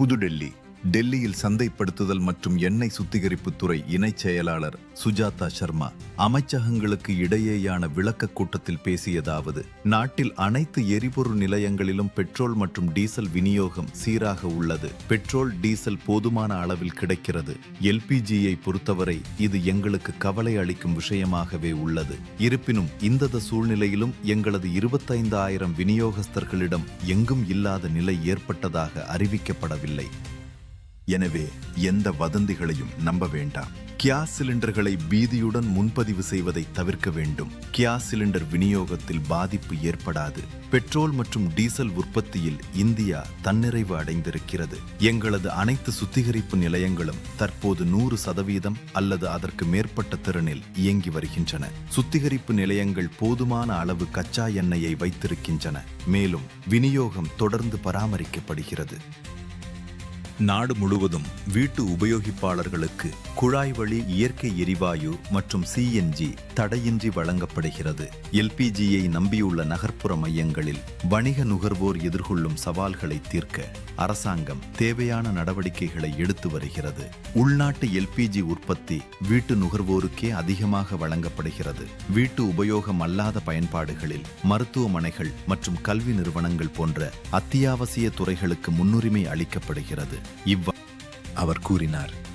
புதுடெல்லி டெல்லியில் சந்தைப்படுத்துதல் மற்றும் எண்ணெய் சுத்திகரிப்பு துறை இணைச் செயலாளர் சுஜாதா சர்மா அமைச்சகங்களுக்கு இடையேயான விளக்க கூட்டத்தில் பேசியதாவது, நாட்டில் அனைத்து எரிபொருள் நிலையங்களிலும் பெட்ரோல் மற்றும் டீசல் விநியோகம் சீராக உள்ளது. பெட்ரோல், டீசல் போதுமான அளவில் கிடைக்கிறது. எல்பிஜியை பொறுத்தவரை இது எங்களுக்கு கவலை அளிக்கும் விஷயமாகவே உள்ளது. இருப்பினும் இந்த சூழ்நிலையிலும் எங்களது 25,000 விநியோகஸ்தர்களிடம் எங்கும் இல்லாத நிலை ஏற்பட்டதாக அறிவிக்கப்படவில்லை. எனவே எந்த வதந்திகளையும் நம்ப வேண்டாம். கேஸ் சிலிண்டர்களை பீதியுடன் முன்பதிவு செய்வதை தவிர்க்க வேண்டும். கேஸ் சிலிண்டர் விநியோகத்தில் பாதிப்பு ஏற்படாது. பெட்ரோல் மற்றும் டீசல் உற்பத்தியில் இந்தியா தன்னிறைவு அடைந்திருக்கிறது. எங்களது அனைத்து சுத்திகரிப்பு நிலையங்களும் தற்போது 100% அல்லது அதற்கு மேற்பட்ட திறனில் இயங்கி வருகின்றன. சுத்திகரிப்பு நிலையங்கள் போதுமான அளவு கச்சா எண்ணெயை வைத்திருக்கின்றன. மேலும் விநியோகம் தொடர்ந்து பராமரிக்கப்படுகிறது. நாடு முழுவதும் வீட்டு உபயோகிப்பாளர்களுக்கு குழாய் வழி இயற்கை எரிவாயு மற்றும் சிஎன்ஜி தடையின்றி வழங்கப்படுகிறது. எல்பிஜியை நம்பியுள்ள நகர்ப்புற மையங்களில் வணிக நுகர்வோர் எதிர்கொள்ளும் சவால்களை தீர்க்க அரசாங்கம் தேவையான நடவடிக்கைகளை எடுத்து வருகிறது. உள்நாட்டு எல்பிஜி உற்பத்தி வீட்டு நுகர்வோருக்கே அதிகமாக வழங்கப்படுகிறது. வீட்டு உபயோகம் அல்லாத பயன்பாடுகளில் மருத்துவமனைகள் மற்றும் கல்வி நிறுவனங்கள் போன்ற அத்தியாவசிய துறைகளுக்கு முன்னுரிமை அளிக்கப்படுகிறது. அவர் கூறினார்.